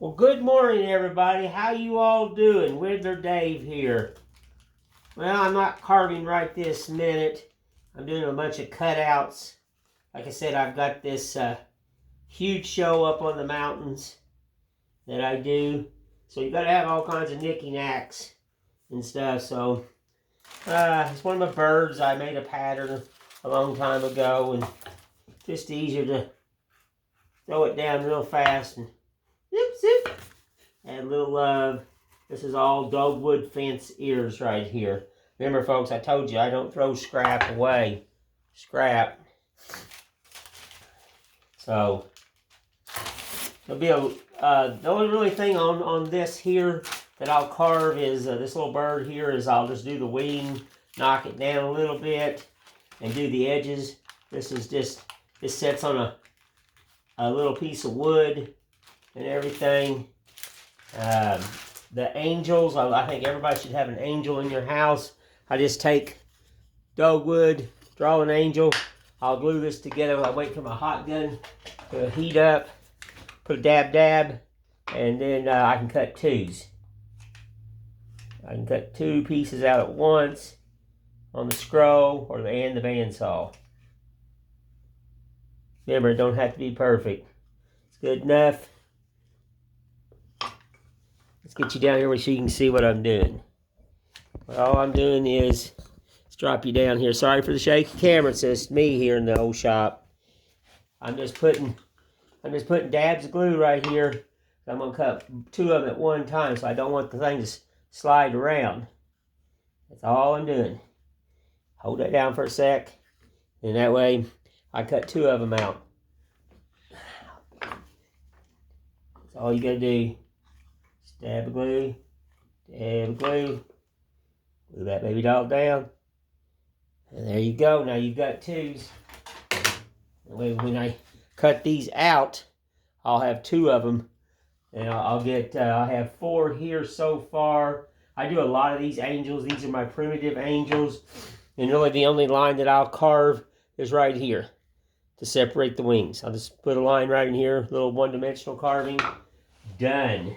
Well, good morning, everybody. How you all doing? Whittler Dave here. Well, I'm not carving right this minute. I'm doing a bunch of cutouts. Like I said, I've got this huge show up on the mountains that I do. So you got to have all kinds of knicky-knacks and stuff. So it's one of my birds. I made a pattern a long time ago, and just easier to throw it down real fast and zip, zip. Add a little love. This is all dogwood fence ears right here. Remember, folks, I told you I don't throw scrap away. Scrap. So there'll be the only really thing on this here that I'll carve is this little bird here. Is I'll just do the wing, knock it down a little bit, and do the edges. This sets on a little piece of wood and everything. The angels, I think everybody should have an angel in your house. I just take dogwood, draw an angel. I'll glue this together. I wait for my hot gun to heat up, put a dab, and then I can cut twos. I can cut two pieces out at once on the scroll and the bandsaw. Remember, it don't have to be perfect. It's good enough. Let's get you down here so you can see what I'm doing. All I'm doing is let's drop you down here. Sorry for the shaky camera. It's just me here in the old shop. I'm just putting dabs of glue right here. I'm gonna cut two of them at one time, so I don't want the thing to slide around. That's all I'm doing. Hold that down for a sec, and that way I cut two of them out. That's all you gotta do. Dab of glue, glue that baby doll down, and there you go. Now you've got twos. When I cut these out, I'll have two of them, and I have four here so far. I do a lot of these angels. These are my primitive angels, and really the only line that I'll carve is right here to separate the wings. I'll just put a line right in here, little one-dimensional carving. Done.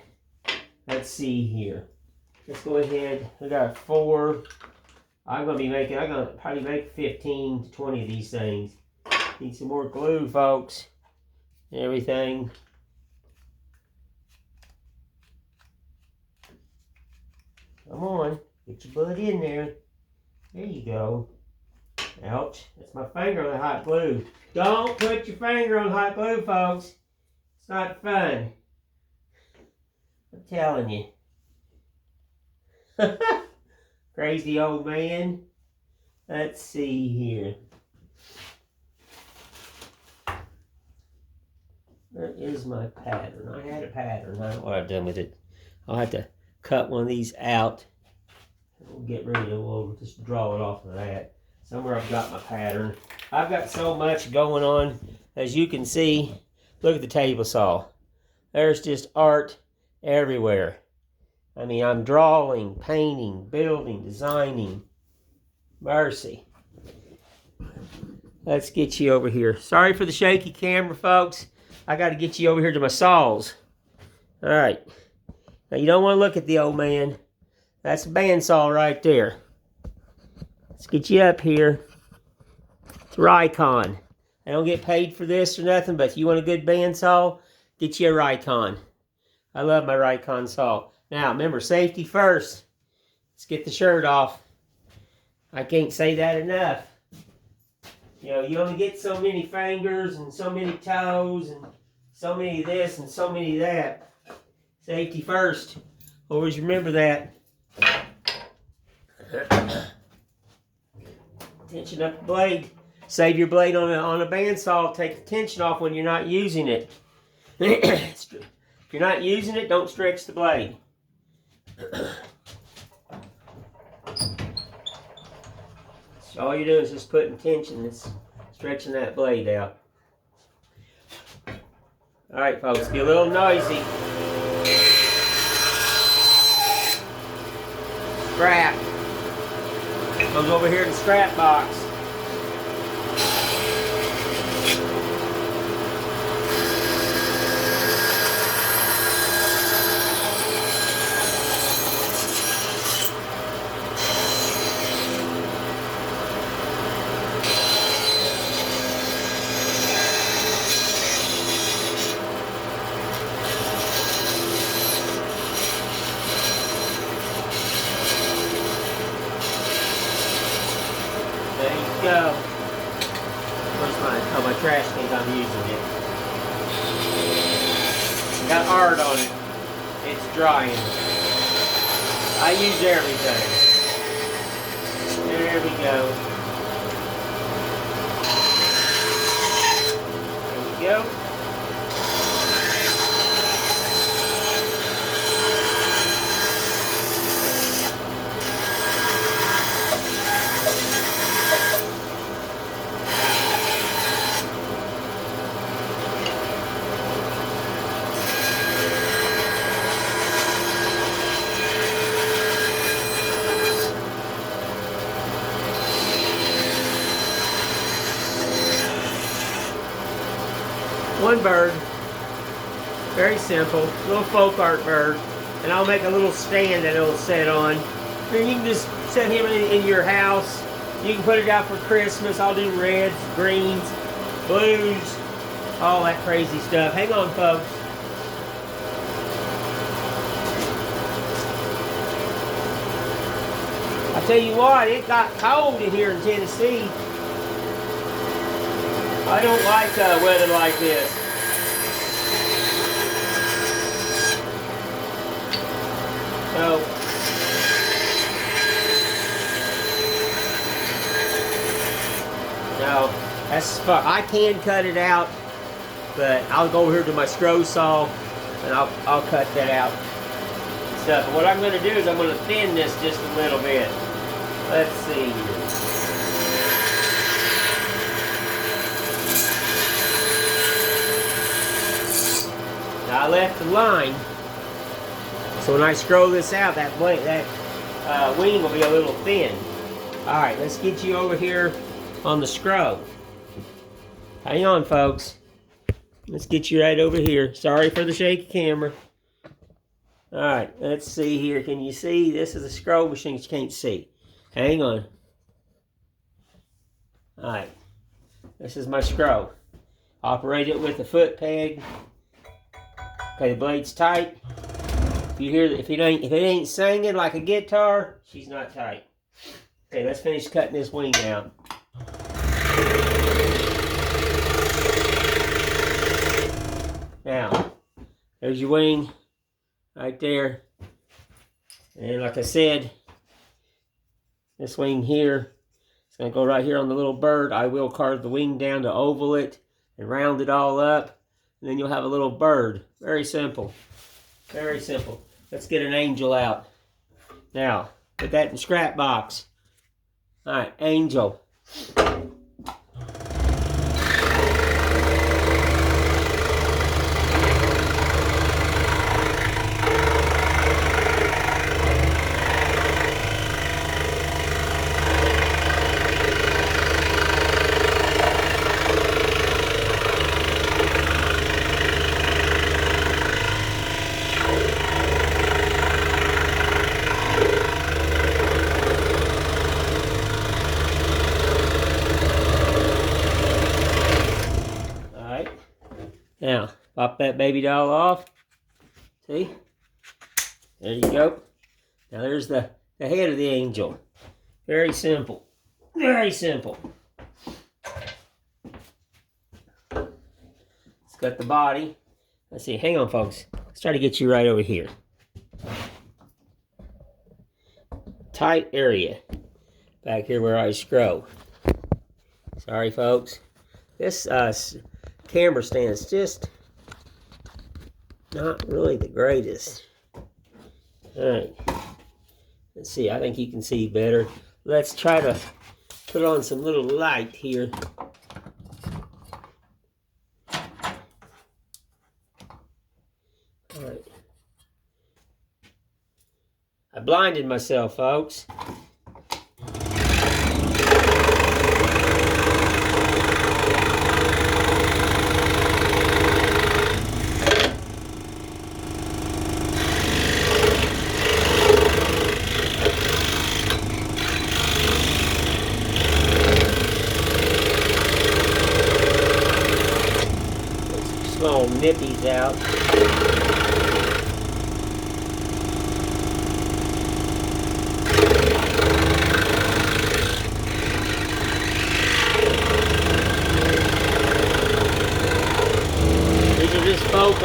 Let's see here. Let's go ahead. We got four. I'm gonna probably make 15 to 20 of these things. Need some more glue, folks. And everything. Come on. Get your butt in there. There you go. Ouch. That's my finger on the hot glue. Don't put your finger on hot glue, folks. It's not fun. I'm telling you. Crazy old man. Let's see here. Where is my pattern? I had a pattern. I don't know what I've done with it. I'll have to cut one of these out. We'll get rid of it. We'll just draw it off of that. Somewhere I've got my pattern. I've got so much going on. As you can see, look at the table saw. There's just art everywhere. I mean, I'm drawing, painting, building, designing. Mercy. Let's get you over here. Sorry for the shaky camera, folks. I got to get you over here to my saws. All right. Now, you don't want to look at the old man. That's a bandsaw right there. Let's get you up here. It's Rikon. I don't get paid for this or nothing, but if you want a good bandsaw, get you a Rikon. I love my Rikon saw. Now, remember, safety first. Let's get the shirt off. I can't say that enough. You know, you only get so many fingers and so many toes and so many this and so many that. Safety first. Always remember that. Tension up the blade. Save your blade on a bandsaw. Take the tension off when you're not using it. If you're not using it, don't stretch the blade. So all you're doing is just putting tension. It's stretching that blade out. All right, folks, get a little noisy. Scrap. Goes over here in the scrap box. go. Where's my trash cans? I'm using it. Got art on it. It's drying. I use everything. There we go. There we go. One bird, very simple, little folk art bird, and I'll make a little stand that it'll sit on. Then you can just set him in your house. You can put it out for Christmas. I'll do reds, greens, blues, all that crazy stuff. Hang on, folks. I tell you what, it got cold in here in Tennessee. I don't like weather like this. So, no, that's fun. I can cut it out, but I'll go over here to my scroll saw and I'll cut that out and stuff. But what I'm going to do is I'm going to thin this just a little bit. Let's see here. Now I left the line, so when I scroll this out, that wing will be a little thin. All right, let's get you over here on the scroll. Hang on, folks. Let's get you right over here. Sorry for the shaky camera. All right, let's see here. Can you see? This is a scroll machine you can't see. Hang on. All right, this is my scroll. Operate it with a foot peg. Okay, the blade's tight. If you hear, if it ain't singing like a guitar, she's not tight. Okay, let's finish cutting this wing out. Now, there's your wing right there. And like I said, this wing here, it's going to go right here on the little bird. I will carve the wing down to oval it and round it all up. And then you'll have a little bird. Very simple. Very simple. Let's get an angel out. Now, put that in the scrap box. All right, angel. Now, pop that baby doll off. See? There you go. Now there's the head of the angel. Very simple. Very simple. Let's cut the body. Let's see. Hang on, folks. Let's try to get you right over here. Tight area. Back here where I scroll. Sorry, folks. This camera stand is just not really the greatest. Alright, let's see, I think you can see better. Let's try to put on some little light here. Alright, I blinded myself, folks. Small nippies out.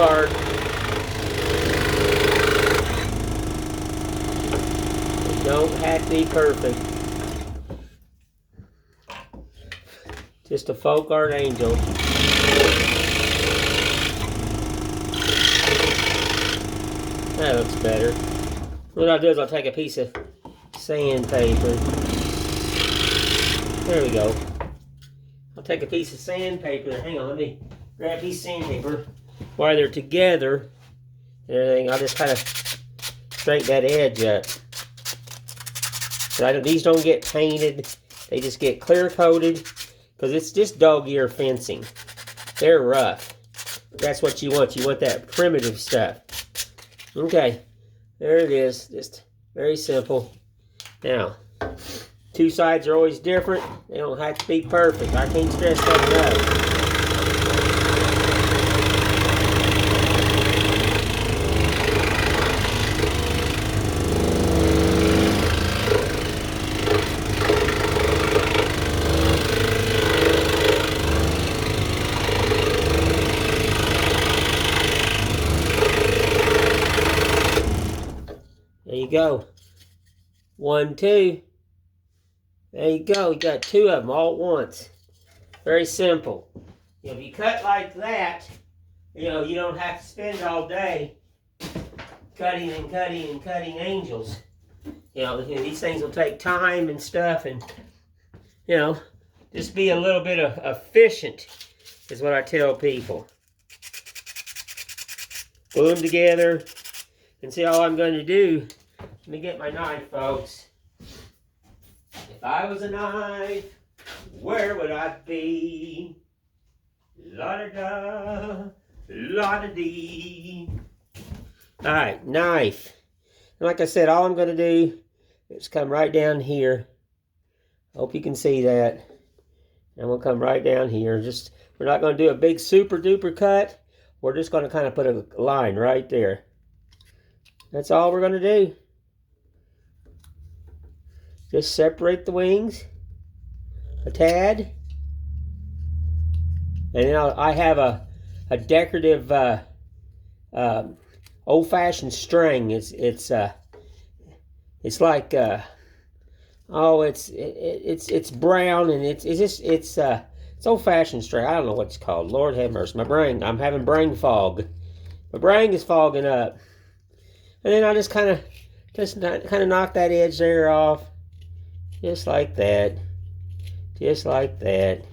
art. It don't have to be perfect. Just a folk art angel. That looks better. What I'll do is I'll take a piece of sandpaper. There we go. I'll take a piece of sandpaper. Hang on, let me grab a piece of sandpaper. While they're together and everything, I'll just kind of straighten that edge up. So these don't get painted. They just get clear coated because it's just dog ear fencing. They're rough. That's what you want. You want that primitive stuff. Okay, there it is. Just very simple. Now, two sides are always different. They don't have to be perfect. I can't stress that enough. There you go. 1, 2. There you go. You got 2 of them all at once. Very simple. If you cut like that, you don't have to spend all day cutting and cutting and cutting angels. These things will take time and stuff, and just be a little bit efficient is what I tell people. Glue them together, and see all I'm going to do. Let me get my knife, folks. If I was a knife, where would I be? La-da-da, la-da-dee. All right, knife. And like I said, all I'm going to do is come right down here. Hope you can see that. And we'll come right down here. We're not going to do a big super duper cut. We're just going to kind of put a line right there. That's all we're going to do. Just separate the wings a tad. And then I have a decorative old-fashioned string. It's like it's brown, and it's old-fashioned string. I don't know what it's called. Lord have mercy. I'm having brain fog. My brain is fogging up. And then I just kind of knock that edge there off. Just like that. Just like that.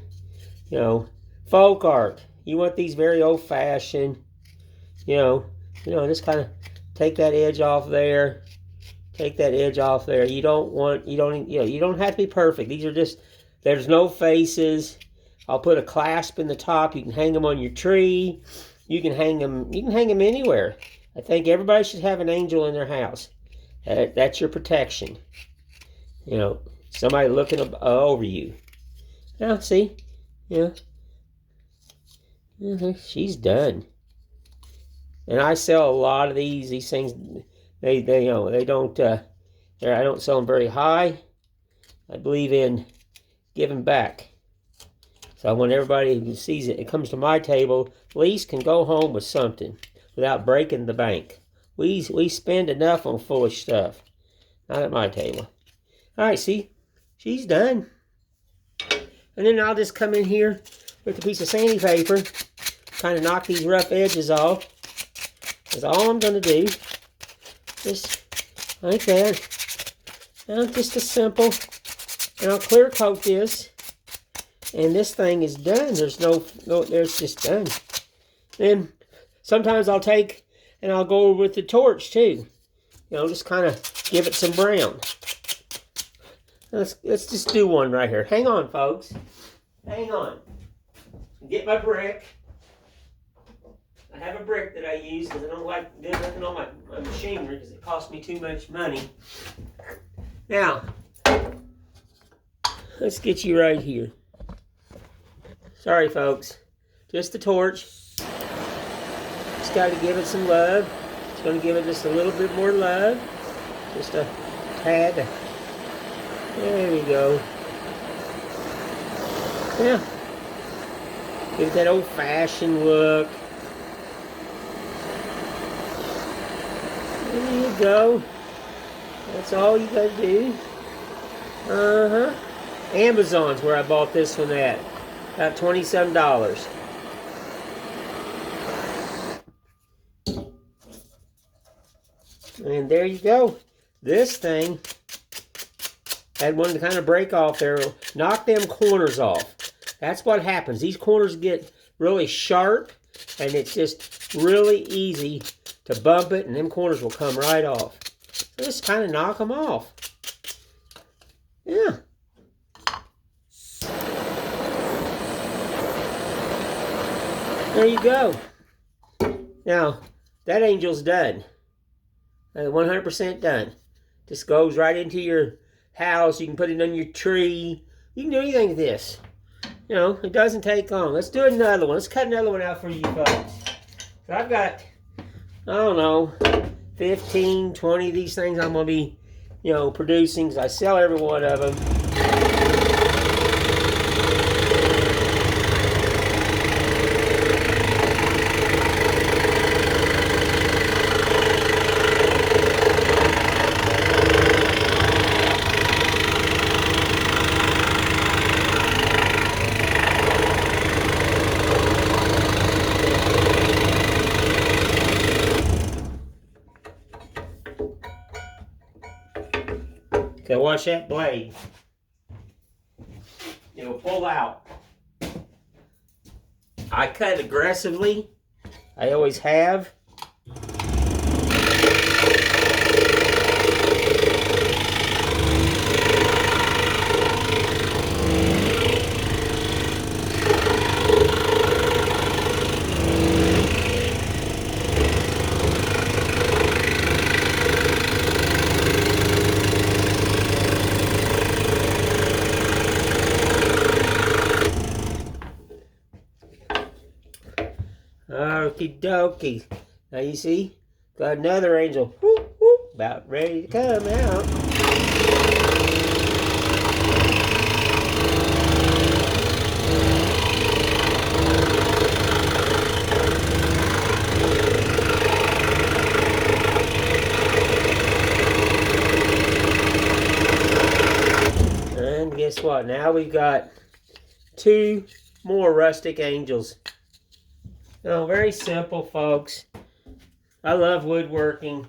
Folk art. You want these very old-fashioned. Just kind of take that edge off there. Take that edge off there. You don't have to be perfect. These are just, there's no faces. I'll put a clasp in the top. You can hang them on your tree. You can hang them anywhere. I think everybody should have an angel in their house. That's your protection. Somebody looking over you. Now, see? She's done. And I sell a lot of these things. They don't. I don't sell them very high. I believe in giving back. So I want everybody who sees it, it comes to my table, at least can go home with something without breaking the bank. We spend enough on foolish stuff. Not at my table. All right, see? She's done. And then I'll just come in here with a piece of sandpaper, kind of knock these rough edges off. That's all I'm going to do. Just like that. Now, just a simple, and I'll clear coat this. And this thing is done. There's there's just done. Then sometimes I'll take and I'll go with the torch too. Just kind of give it some brown. Let's just do one right here. Hang on, folks. Hang on. Get my brick. I have a brick that I use because I don't like doing nothing on my machinery because it costs me too much money. Now, let's get you right here. Sorry, folks. Just the torch. Just got to give it some love. It's going to give it just a little bit more love. Just a tad. There we go. Yeah. Give it that old-fashioned look. There you go. That's all you gotta do. Amazon's where I bought this one at. About $27. And there you go. This thing had one to kind of break off there. Knock them corners off. That's what happens. These corners get really sharp, and it's just really easy to bump it, and them corners will come right off. So just kind of knock them off. Yeah. There you go. Now, that angel's done. 100% done. Just goes right into your house. You can put it on your tree. You can do anything with this. You know, it doesn't take long. Let's do another one. Let's cut another one out for you folks. So I've got, I don't know, 15, 20 of these things I'm going to be, you know, producing. Because I sell every one of them. Okay, watch that blade. It'll pull out. I cut aggressively. I always have. Okie dokie. Now you see, got another angel. Whoop, whoop, about ready to come out. And guess what? Now we've got 2 more rustic angels. No, very simple, folks. I love woodworking.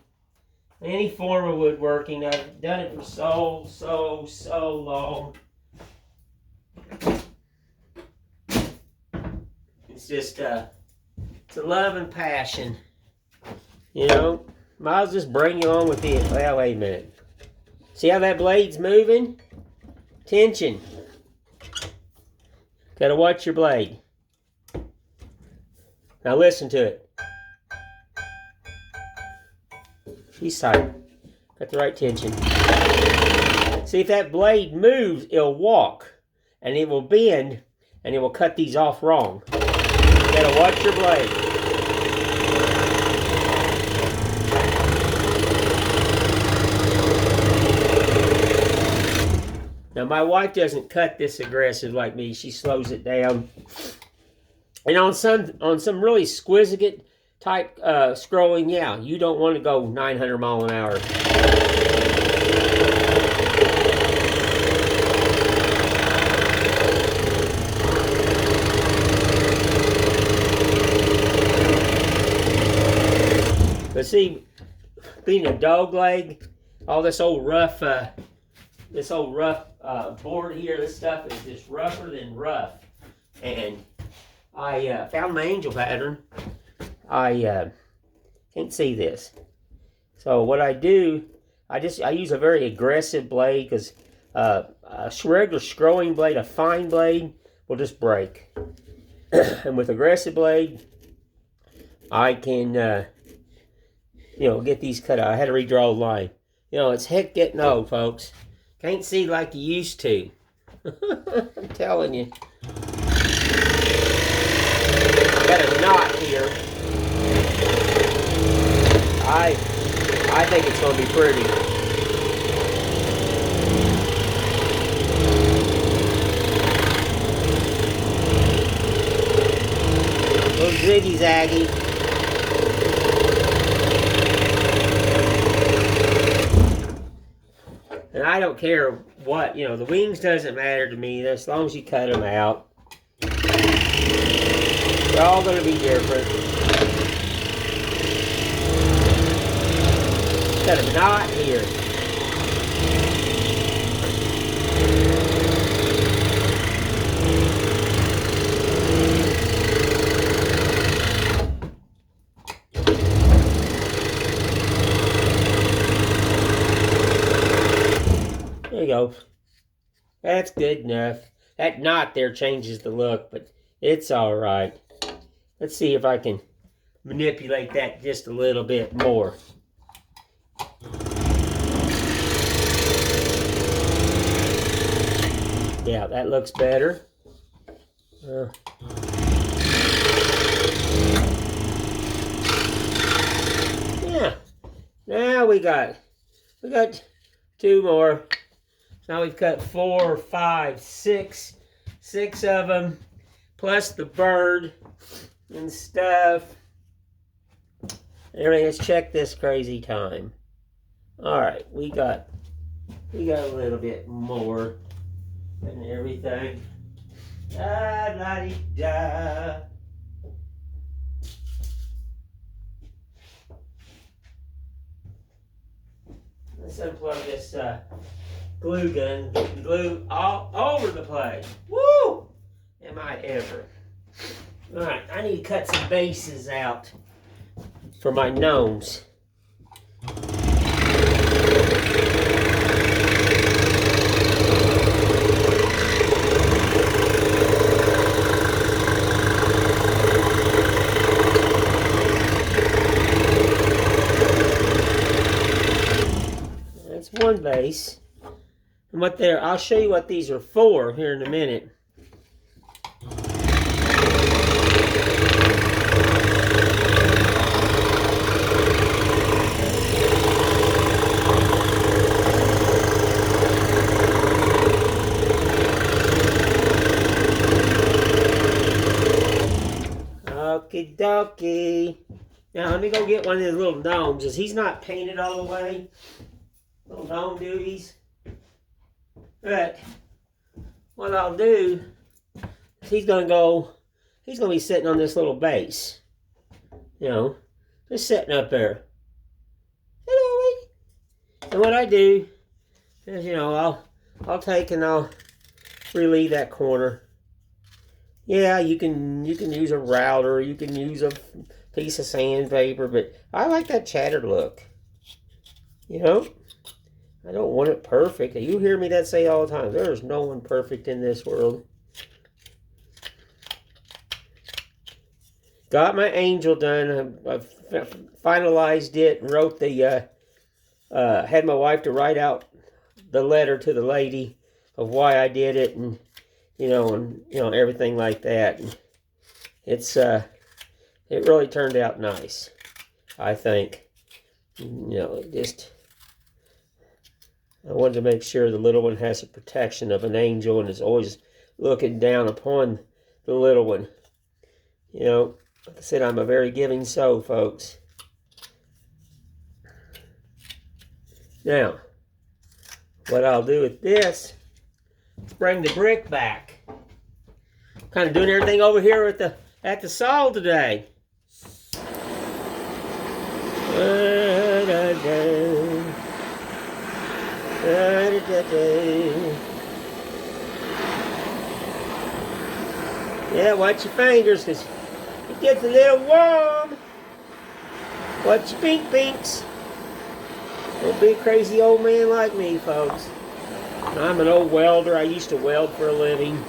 Any form of woodworking. I've done it for so long. It's just, it's a love and passion. You know, might as well just bring you on with it. Well, wait a minute. See how that blade's moving? Tension. Gotta watch your blade. Now listen to it. He's tight. Got the right tension. See, if that blade moves, it'll walk. And it will bend. And it will cut these off wrong. You gotta watch your blade. Now my wife doesn't cut this aggressive like me. She slows it down. And on some really exquisite type scrolling, yeah, you don't want to go 900 mile an hour. But see, being a dog leg, all this old rough board here, this stuff is just rougher than rough. And I found my angel pattern. I can't see this. So what I do, I use a very aggressive blade because a regular scrolling blade, a fine blade, will just break. And with aggressive blade, I can, get these cut out. I had to redraw the line. It's heck getting old, folks. Can't see like you used to. I'm telling you. Got a knot here. I think it's going to be pretty. A little ziggy-zaggy. I don't care what, you know, the wings doesn't matter to me as long as you cut them out. They're all going to be different. Got a knot here. There you go. That's good enough. That knot there changes the look, but it's all right. Let's see if I can manipulate that just a little bit more. Yeah, that looks better. Yeah. Now we got 2 more. Now we've cut 4, 5, 6 of them, plus the bird and stuff. Anyway, let's check this crazy time. All right, we got a little bit more and everything. Da da dee da. Let's unplug this glue gun, getting glue all over the place. Woo! Am I ever? All right, I need to cut some bases out for my gnomes. That's one base. And what there, I'll show you what these are for here in a minute. Okie dokie. Now let me go get one of these little gnomes, as he's not painted all the way. Little gnome duties. But what I'll do is he's gonna be sitting on this little base. You know, just sitting up there. Hello. And what I do is, you know, I'll take and I'll relieve that corner. Yeah, you can use a router, you can use a piece of sandpaper, but I like that chattered look. You know? I don't want it perfect. You hear me that say all the time. There's no one perfect in this world. Got my angel done. I finalized it and wrote the, had my wife to write out the letter to the lady of why I did it, and you know, everything like that. And it's, it really turned out nice, I think. You know, I wanted to make sure the little one has the protection of an angel and is always looking down upon the little one. You know, like I said, I'm a very giving soul, folks. Now, what I'll do with this is bring the brick back. Kind of doing everything over here at the saw today. Yeah, watch your fingers, because it gets a little warm. Watch your pinks. Don't be a crazy old man like me, folks. I'm an old welder. I used to weld for a living.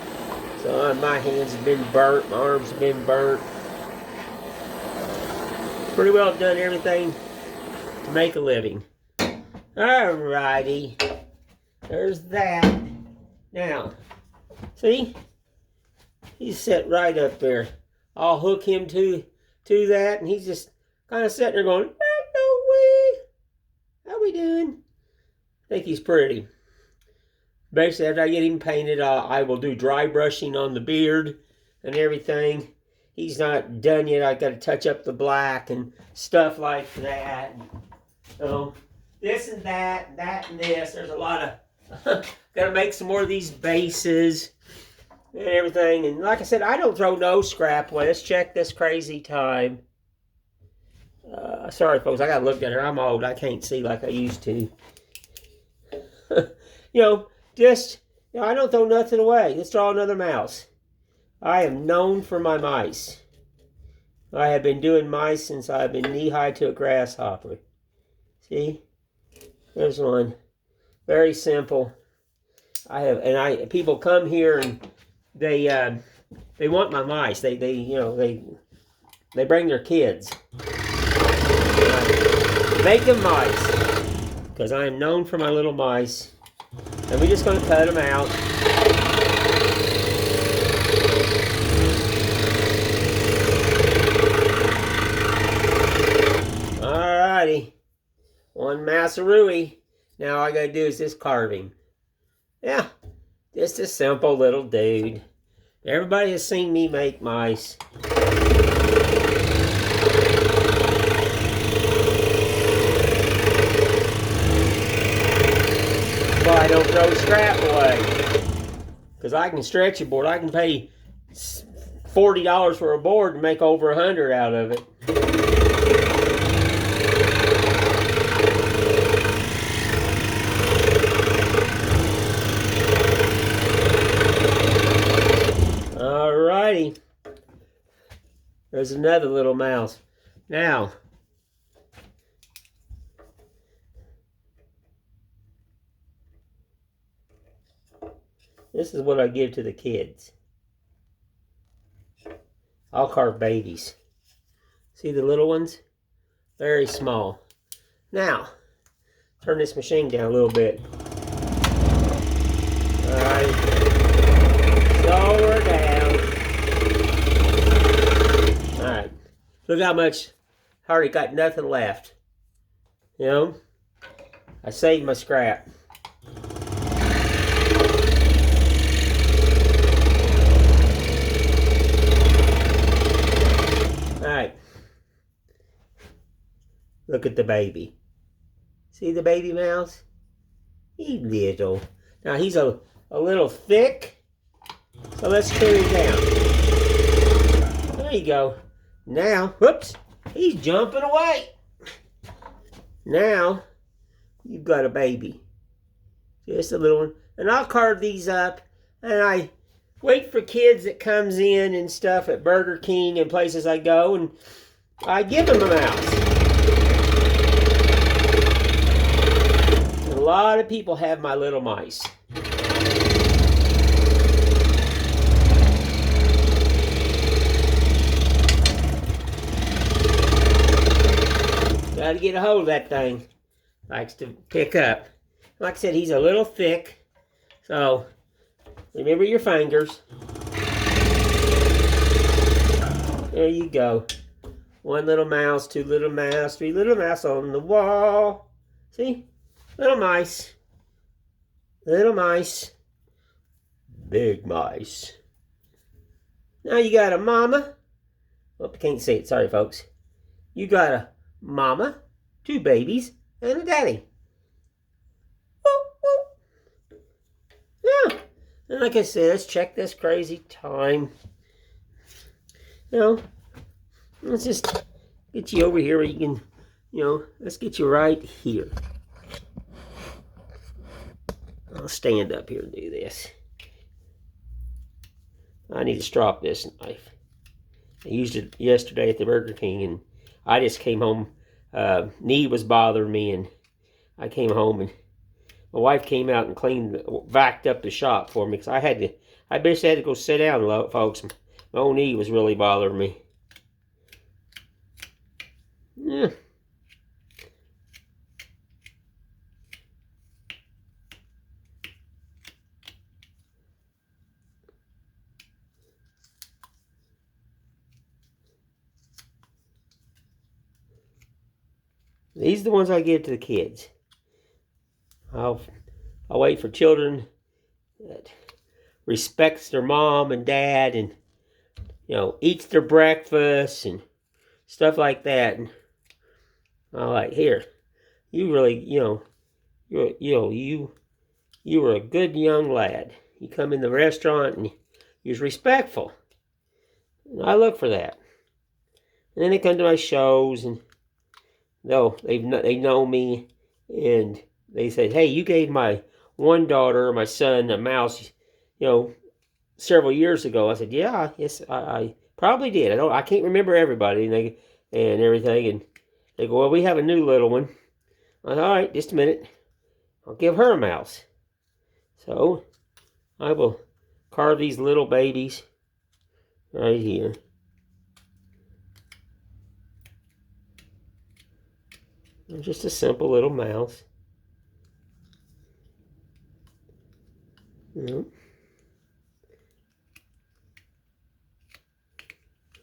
So my hands have been burnt. My arms have been burnt. Pretty well done everything to make a living. Alrighty. There's that. Now, see? He's set right up there. I'll hook him to that, and he's just kind of sitting there going, no way. How we doing? I think he's pretty. Basically, after I get him painted, I will do dry brushing on the beard and everything. He's not done yet. I got to touch up the black and stuff like that. So this and that and this. There's a lot Gotta make some more of these bases and everything. And like I said, I don't throw no scrap away. Let's check this crazy time. Sorry, folks, I gotta look at her. I'm old. I can't see like I used to. I don't throw nothing away. Let's draw another mouse. I am known for my mice. I have been doing mice since I've been knee-high to a grasshopper. See? There's one. Very simple. People come here and they want my mice. They bring their kids. Make them mice, because I am known for my little mice. And we're just going to cut them out. Alrighty, one Massarui. Now all I got to do is this carving. Yeah, just a simple little dude. Everybody has seen me make mice. I don't throw scrap away, because I can stretch a board. I can pay $40 for a board and make over $100 out of it. Alrighty, there's another little mouse. Now, this is what I give to the kids. I'll carve babies. See the little ones? Very small. Now, turn this machine down a little bit. Alright. Slower down. Alright. Look how much, I already got nothing left. You know? I saved my scrap. Alright, look at the baby. See the baby mouse? He's little. Now he's a little thick, so let's trim him down. There you go. Now, whoops, he's jumping away. Now, you've got a baby. Just a little one. And I'll carve these up, and I wait for kids that comes in and stuff at Burger King and places I go, and I give them a mouse. And a lot of people have my little mice. Got to get a hold of that thing. Likes to pick up. Like I said, he's a little thick, so remember your fingers. There you go. One little mouse, two little mouse, three little mouse on the wall. See? Little mice. Little mice. Big mice. Now you got a mama. Oh, I can't see it. Sorry, folks. You got a mama, two babies, and a daddy. Yeah. And like I said, let's check this crazy time. Let's just get you over here where you can, let's get you right here. I'll stand up here and do this. I need to strop this knife. I used it yesterday at the Burger King, and I just came home. Knee was bothering me, and I came home, and my wife came out and vacked up the shop for me, because I basically had to go sit down, folks. My own knee was really bothering me. Yeah. These are the ones I give to the kids. I'll wait for children that respects their mom and dad, and eats their breakfast and stuff like that. And I'm like, here, you really, you You were a good young lad. You come in the restaurant and you was respectful. And I look for that. And then they come to my shows and they know me, and they said, "Hey, you gave my one daughter or my son a mouse, several years ago." I said, "Yeah, yes, I probably did. I can't remember everybody and everything." And they go, "Well, we have a new little one." I said, "All right, just a minute. I'll give her a mouse." So I will carve these little babies right here. Just a simple little mouse.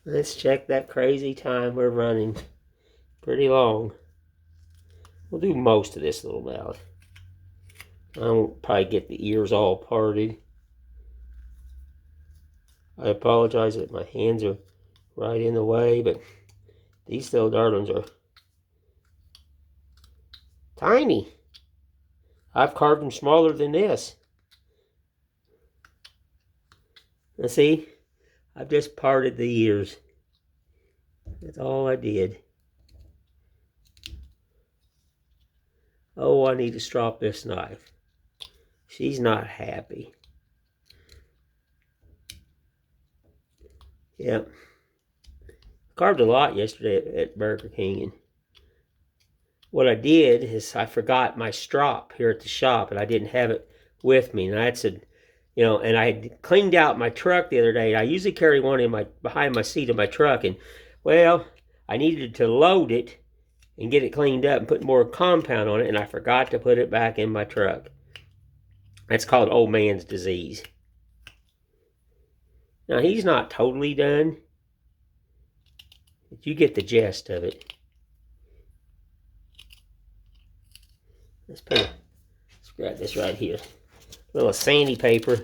Let's check that crazy time we're running. Pretty long. We'll do most of this little mouse. I won't probably get the ears all parted. I apologize that my hands are right in the way, but these little darlings are tiny. I've carved them smaller than this. Now see, I've just parted the ears. That's all I did. Oh, I need to strop this knife. She's not happy. Yep. Carved a lot yesterday at Burger King, and what I did is I forgot my strop here at the shop, and I didn't have it with me. And I said, and I had cleaned out my truck the other day. I usually carry one behind my seat of my truck, and well, I needed to load it and get it cleaned up and put more compound on it, and I forgot to put it back in my truck. That's called old man's disease. Now, he's not totally done, but you get the gist of it. Let's grab this right here. A little sandy paper.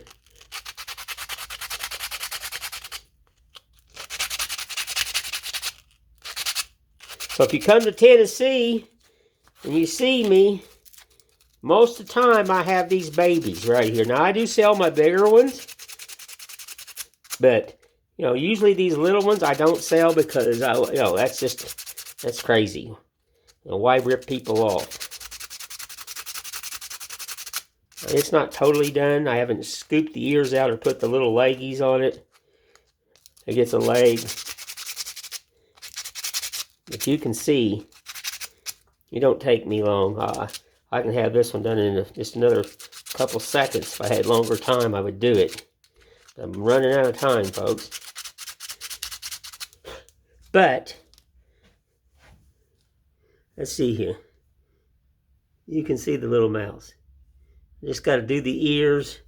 So if you come to Tennessee and you see me, most of the time I have these babies right here. Now I do sell my bigger ones, but usually these little ones I don't sell because that's crazy. Why rip people off? It's not totally done. I haven't scooped the ears out or put the little leggies on it. It gets a leg. But you can see, it don't take me long. I can have this one done in just another couple seconds. If I had longer time, I would do it. I'm running out of time, folks. But, let's see here. You can see the little mouse. Just got to do the ears,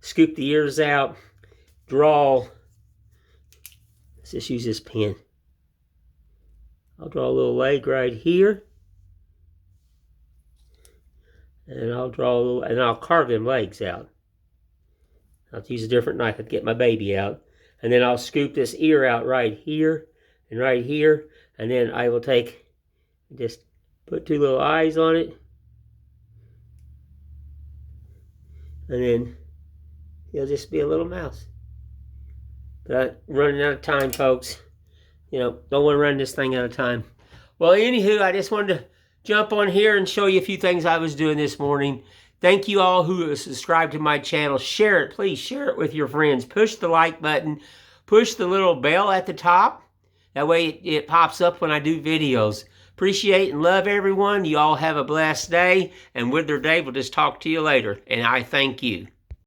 scoop the ears out, draw. Let's just use this pen. I'll draw a little leg right here. And I'll carve them legs out. I'll use a different knife to get my baby out. And then I'll scoop this ear out right here and right here. And then I will just put two little eyes on it. And then he'll just be a little mouse. But I'm running out of time, folks. Don't want to run this thing out of time. Well, anywho, I just wanted to jump on here and show you a few things I was doing this morning. Thank you all who have subscribed to my channel. Share it. Please share it with your friends. Push the like button. Push the little bell at the top. That way it pops up when I do videos. Appreciate and love everyone. You all have a blessed day. And Wither Dave will just talk to you later. And I thank you.